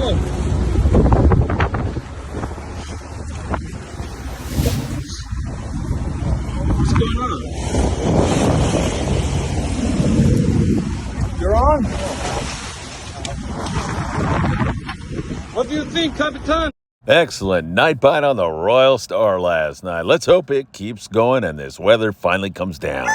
Hello. What's going on? You're on? What do you think, Capitan? Excellent night bite on the Royal Star last night. Let's hope it keeps going and this weather finally comes down.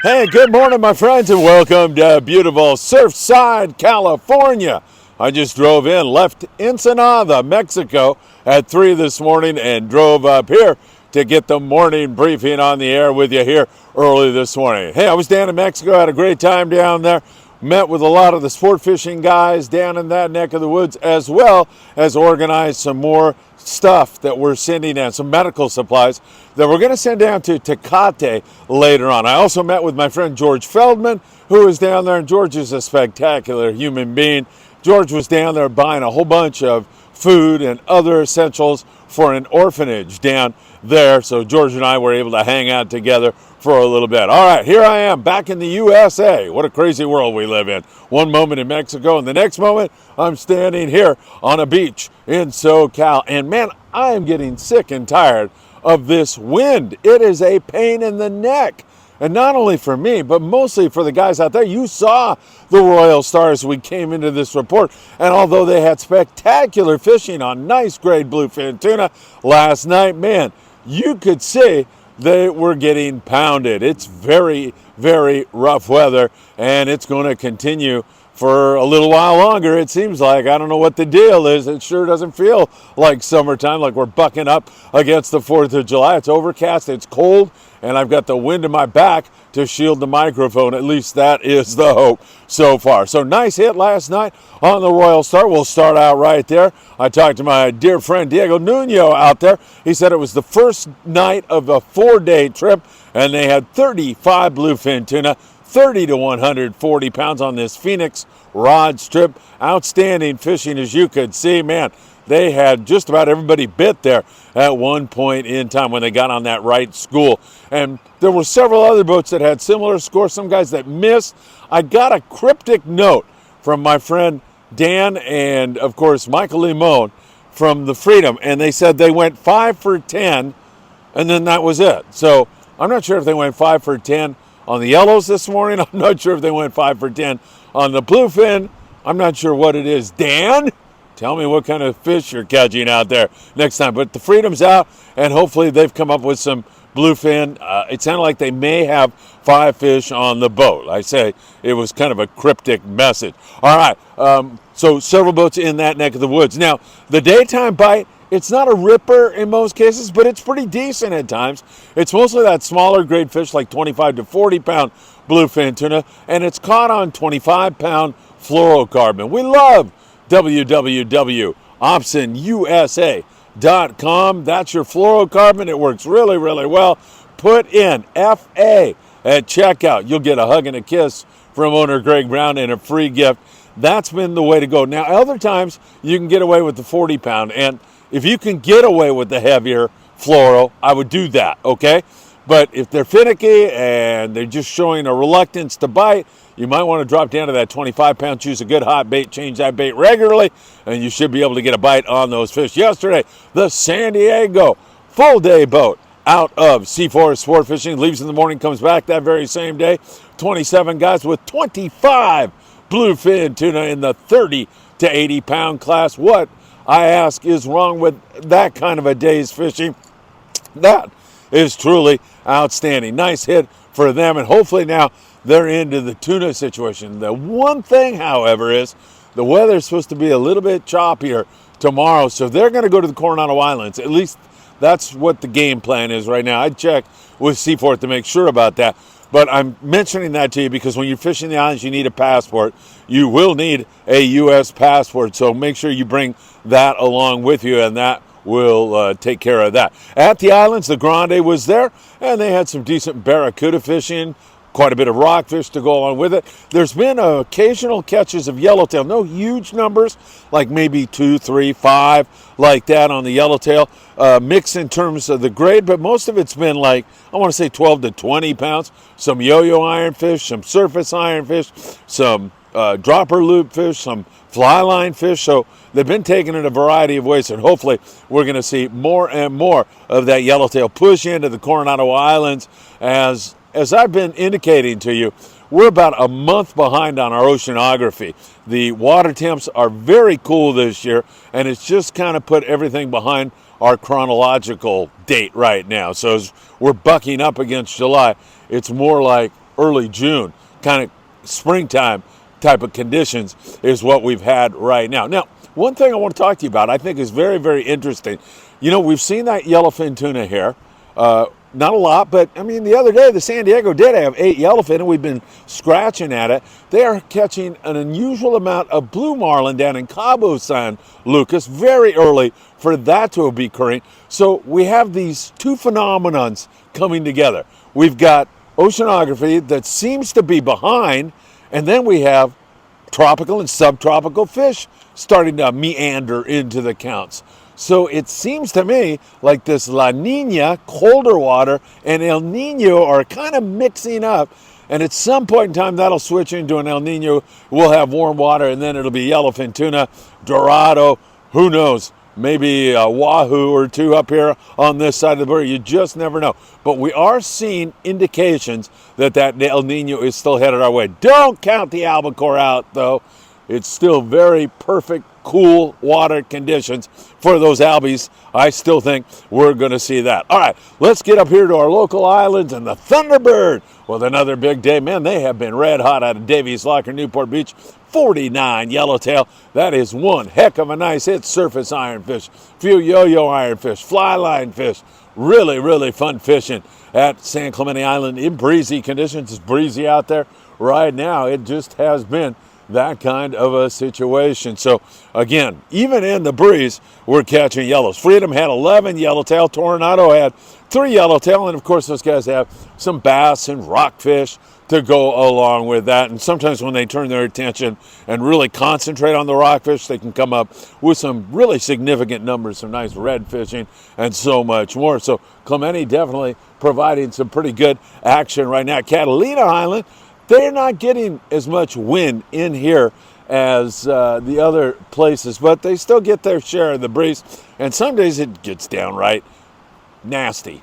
Hey, good morning, my friends, and welcome to beautiful Surfside, California. I just drove in, left Ensenada, Mexico at 3 this morning and drove up here to get the morning briefing on the air with you here early this morning. Hey, I was down in Mexico, had a great time down there. Met with a lot of the sport fishing guys down in that neck of the woods, as well as organized some more stuff that we're sending in, some medical supplies that we're going to send down to Tecate later on. I also met with my friend George Feldman, who is down there, and George is a spectacular human being. George was down there buying a whole bunch of food and other essentials for an orphanage down there, so George and I were able to hang out together for a little bit. All right, here I am back in the USA. What a crazy world we live in. One moment in Mexico, and the next moment I'm standing here on a beach in SoCal. And man, I am getting sick and tired of this wind. It is a pain in the neck. And not only for me, but mostly for the guys out there. You saw the Royal Stars as we came into this report. And although they had spectacular fishing on nice grade bluefin tuna last night, man, you could see they were getting pounded. It's very, very rough weather, and it's going to continue for a little while longer, it seems like. I don't know what the deal is. It sure doesn't feel like summertime, like we're bucking up against the 4th of July. It's overcast, it's cold, and I've got the wind in my back to shield the microphone. At least that is the hope so far. So nice hit last night on the Royal Star. We'll start out right there. I talked to my dear friend Diego Nuno out there. He said it was the first night of a 4-day trip, and they had 35 bluefin tuna, 30 to 140 pounds on this Phoenix rod strip. Outstanding fishing, as you could see. Man, they had just about everybody bit there at one point in time when they got on that right school. And there were several other boats that had similar scores, some guys that missed. I got a cryptic note from my friend Dan and, of course, Michael Limon from the Freedom, and they said they went 5 for 10, and then that was it. So I'm not sure if they went 5 for 10 on the yellows this morning. I'm not sure if they went 5 for 10 on the bluefin. I'm not sure what it is. Dan, tell me what kind of fish you're catching out there next time. But the Freedom's out, and hopefully they've come up with some bluefin. It sounded like they may have 5 fish on the boat. I say it was kind of a cryptic message. All right, so several boats in that neck of the woods. Now, the daytime bite, it's not a ripper in most cases, but it's pretty decent at times. It's mostly that smaller grade fish, like 25 to 40 pound bluefin tuna, and it's caught on 25 pound fluorocarbon. We love www.opsonusa.com. That's your fluorocarbon. It works really, really well. Put in FA at checkout. You'll get a hug and a kiss from owner Greg Brown and a free gift. That's been the way to go. Now, other times you can get away with the 40 pound, and if you can get away with the heavier fluoro, I would do that, okay? But if they're finicky and they're just showing a reluctance to bite, you might want to drop down to that 25 pound, choose a good hot bait, change that bait regularly, and you should be able to get a bite on those fish. Yesterday, the San Diego full day boat out of C4 Sport Fishing leaves in the morning, comes back that very same day. 27 guys with 25 bluefin tuna in the 30 to 80 pound class. What, I ask, is wrong with that kind of a day's fishing? That is truly outstanding. Nice hit for them, and hopefully now they're into the tuna situation. The one thing, however, is the weather is supposed to be a little bit choppier tomorrow, so they're going to go to the Coronado Islands. At least that's what the game plan is right now. I'd check with Seafort to make sure about that. But I'm mentioning that to you because when you're fishing the islands, you need a passport. You will need a U.S. passport, so make sure you bring that along with you, and that will take care of that. At the islands, the Grande was there, and they had some decent barracuda fishing. quite a bit of rockfish to go along with it. There's been occasional catches of yellowtail, no huge numbers, like maybe 2, 3, 5, like that on the yellowtail, mixed in terms of the grade, but most of it's been like, I want to say 12 to 20 pounds. Some yo-yo ironfish, some surface ironfish, some dropper loop fish, some fly line fish. So they've been taken in a variety of ways, and hopefully we're going to see more and more of that yellowtail push into the Coronado Islands. As I've been indicating to you, we're about a month behind on our oceanography. The water temps are very cool this year, and it's just kind of put everything behind our chronological date right now. So as we're bucking up against July, it's more like early June, kind of springtime type of conditions is what we've had right now. Now, one thing I want to talk to you about I think is very, very interesting. You know, we've seen that yellowfin tuna here. Not a lot, but I mean, the other day the San Diego did have 8 yellowfin, and we've been scratching at it. They are catching an unusual amount of blue marlin down in Cabo San Lucas very early for that to be occurring. So we have these two phenomenons coming together. We've got oceanography that seems to be behind, and then we have tropical and subtropical fish starting to meander into the counts. So it seems to me like this La Nina, colder water, and El Nino are kind of mixing up. And at some point in time, that'll switch into an El Nino. We'll have warm water, and then it'll be yellowfin tuna, dorado, who knows, maybe a wahoo or two up here on this side of the border. You just never know. But we are seeing indications that El Nino is still headed our way. Don't count the albacore out, though. It's still very perfect, cool water conditions for those albies. I still think we're going to see that. All right, let's get up here to our local islands and the Thunderbird with another big day. Man, they have been red hot out of Davies Locker, Newport Beach. 49 yellowtail. That is one heck of a nice hit. Surface ironfish, few yo-yo ironfish, fly line fish. Really, really fun fishing at San Clemente Island in breezy conditions. It's breezy out there right now. It just has been that kind of a situation. So again, even in the breeze, we're catching yellows. Freedom had 11 yellowtail. Tornado had 3 yellowtail. And of course, those guys have some bass and rockfish to go along with that. And sometimes when they turn their attention and really concentrate on the rockfish, they can come up with some really significant numbers, some nice red fishing, and so much more. So Clemente definitely providing some pretty good action right now. Catalina Island, they're not getting as much wind in here as the other places, but they still get their share of the breeze. And some days it gets downright nasty,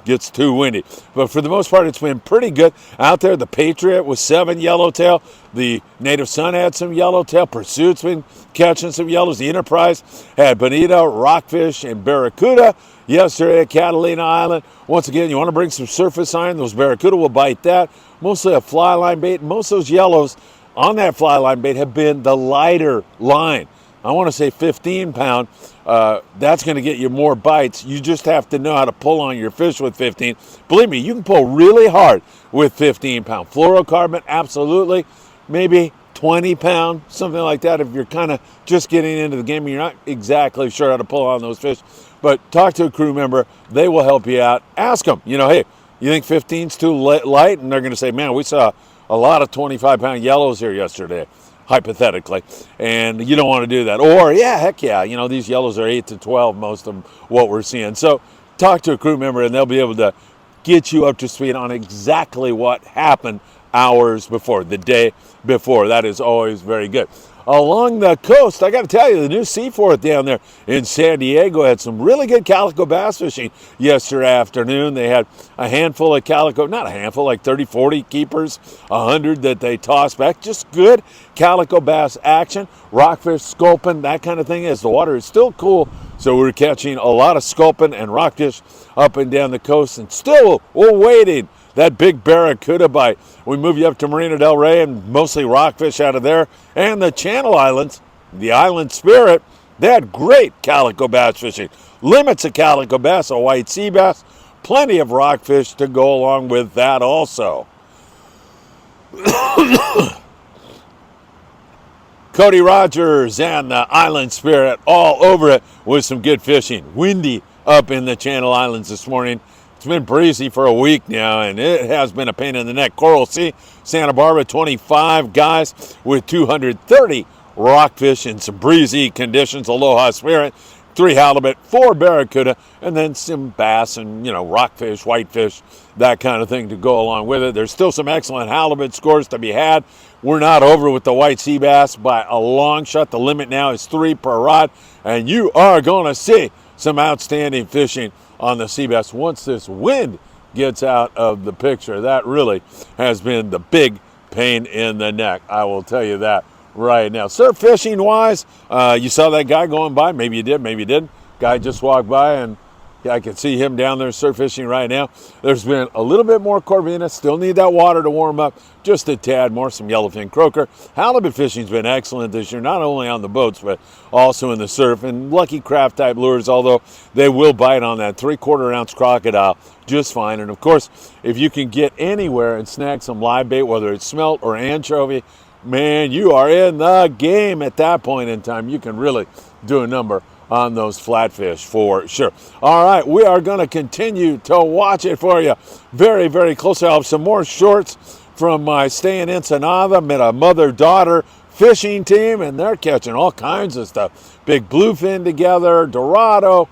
gets too windy. But for the most part, it's been pretty good out there. The Patriot was 7 yellowtail. The Native Son had some yellowtail. Pursuit's been catching some yellows. The Enterprise had bonita, rockfish, and barracuda yesterday at Catalina Island. Once again, you want to bring some surface iron. Those barracuda will bite that. Mostly a fly line bait. Most of those yellows on that fly line bait have been the lighter line. I want to say 15 pound. That's going to get you more bites. You just have to know how to pull on your fish with 15. Believe me, you can pull really hard with 15 pound. Fluorocarbon, absolutely. Maybe 20 pound, something like that, if you're kind of just getting into the game and you're not exactly sure how to pull on those fish. But talk to a crew member. They will help you out. Ask them, hey, you think 15's too light? And they're going to say, man, we saw a lot of 25-pound yellows here yesterday, hypothetically, and you don't want to do that. Or, yeah, heck yeah, these yellows are 8 to 12, most of them, what we're seeing. So talk to a crew member, and they'll be able to get you up to speed on exactly what happened hours before, the day before. That is always very good. Along the coast, I got to tell you, the new Seaforth down there in San Diego had some really good calico bass fishing yesterday afternoon. They had a handful of calico, not a handful, like 30, 40 keepers, 100 that they tossed back. Just good calico bass action, rockfish, sculpin, that kind of thing, as the water is still cool. So we're catching a lot of sculpin and rockfish up and down the coast, and still we're waiting. That big barracuda bite. We move you up to Marina del Rey and mostly rockfish out of there. And the Channel Islands, the Island Spirit, they had great calico bass fishing. Limits of calico bass, a white sea bass, plenty of rockfish to go along with that also. Cody Rogers and the Island Spirit all over it with some good fishing. Windy up in the Channel Islands this morning. It's been breezy for a week now, and it has been a pain in the neck. Coral Sea, Santa Barbara, 25 guys with 230 rockfish in some breezy conditions. Aloha Spirit, 3 halibut, 4 barracuda, and then some bass and, rockfish, whitefish, that kind of thing to go along with it. There's still some excellent halibut scores to be had. We're not over with the white sea bass by a long shot. The limit now is 3 per rod, and you are going to see some outstanding fishing on the sea bass once this wind gets out of the picture. That really has been the big pain in the neck. I will tell you that right now. Surf fishing wise, you saw that guy going by. Maybe you did, maybe you didn't. Guy just walked by, and I can see him down there surf fishing right now. There's been a little bit more corvina. Still need that water to warm up just a tad more. Some yellowfin croaker. Halibut fishing's been excellent this year, not only on the boats, but also in the surf. And lucky craft type lures, although they will bite on that 3/4 ounce crocodile just fine. And of course, if you can get anywhere and snag some live bait, whether it's smelt or anchovy, man, you are in the game at that point in time. You can really do a number on those flatfish for sure. All right, we are going to continue to watch it for you very, very closely. I'll have some more shorts from my stay in Ensenada. Met a mother-daughter fishing team, and they're catching all kinds of stuff. Big bluefin together, dorado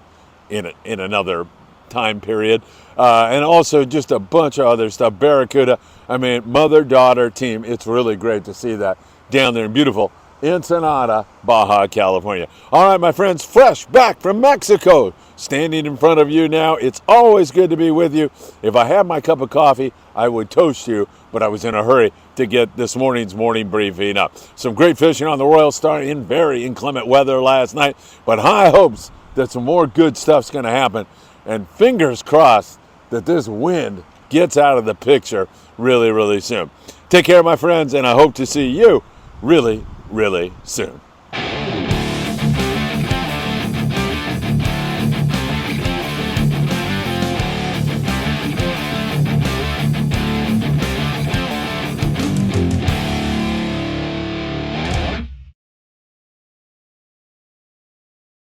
in another time period, and also just a bunch of other stuff. Barracuda. I mean, mother-daughter team. It's really great to see that down there in beautiful Ensenada, Baja California. All right, my friends, fresh back from Mexico, standing in front of you now. It's always good to be with you. If I had my cup of coffee, I would toast you, but I was in a hurry to get this morning's morning briefing up. Some great fishing on the Royal Star in very inclement weather last night, but high hopes that some more good stuff's going to happen, and fingers crossed that this wind gets out of the picture really, really soon. Take care, my friends, and I hope to see you really, really soon.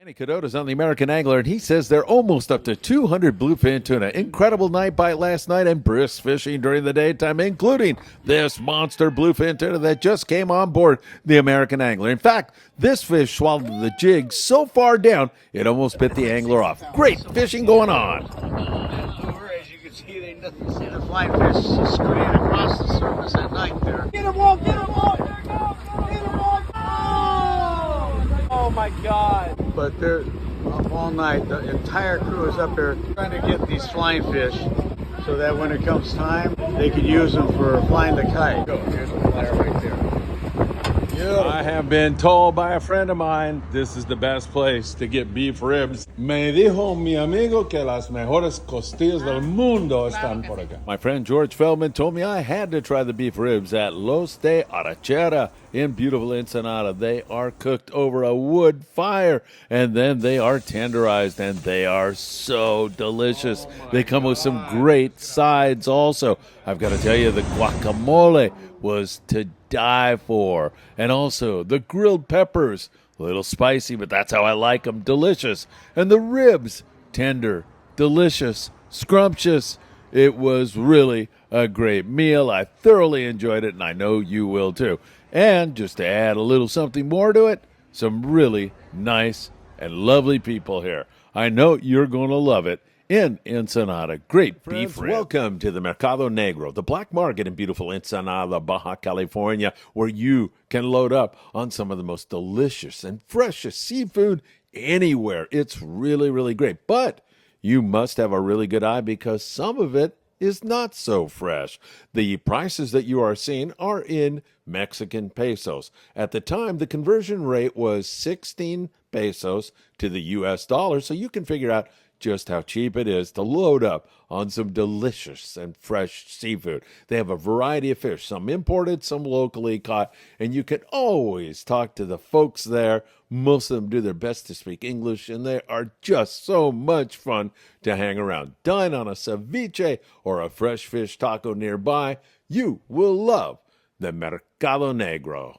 Danny Cadota's on the American Angler, and he says they're almost up to 200 bluefin tuna. Incredible night bite last night and brisk fishing during the daytime, including this monster bluefin tuna that just came on board the American Angler. In fact, this fish swallowed the jig so far down, it almost bit the angler off. Great fishing going on. As you can see, they see the flying fish scurrying across the surface at night there. Get him off! Get him off! There it goes! Get him off! Oh my God! But they're up all night. The entire crew is up there trying to get these flying fish so that when it comes time, they can use them for flying the kite. Here's the flyer right there. I have been told by a friend of mine this is the best place to get beef ribs. Me dijo mi amigo que las mejores costillas del mundo están por acá. My friend George Feldman told me I had to try the beef ribs at Los de Arachera in beautiful Ensenada. They are cooked over a wood fire, and then they are tenderized, and they are so delicious. They come with some great sides also. I've got to tell you, the guacamole was to die for. And also the grilled peppers, a little spicy, but that's how I like them, delicious. And the ribs, tender, delicious, scrumptious. It was really a great meal. I thoroughly enjoyed it, and I know you will too. And just to add a little something more to it, some really nice and lovely people here. I know you're going to love it. In Ensenada, great beef ribs. Welcome to the Mercado Negro, the black market in beautiful Ensenada, Baja California, where you can load up on some of the most delicious and freshest seafood anywhere. It's really, really great. But you must have a really good eye because some of it is not so fresh. The prices that you are seeing are in Mexican pesos. At the time, the conversion rate was 16 pesos to the U.S. dollar, so you can figure out just how cheap it is to load up on some delicious and fresh seafood. They have a variety of fish, some imported, some locally caught, and you can always talk to the folks there. Most of them do their best to speak English, and they are just so much fun to hang around. Dine on a ceviche or a fresh fish taco nearby. You will love the Mercado Negro.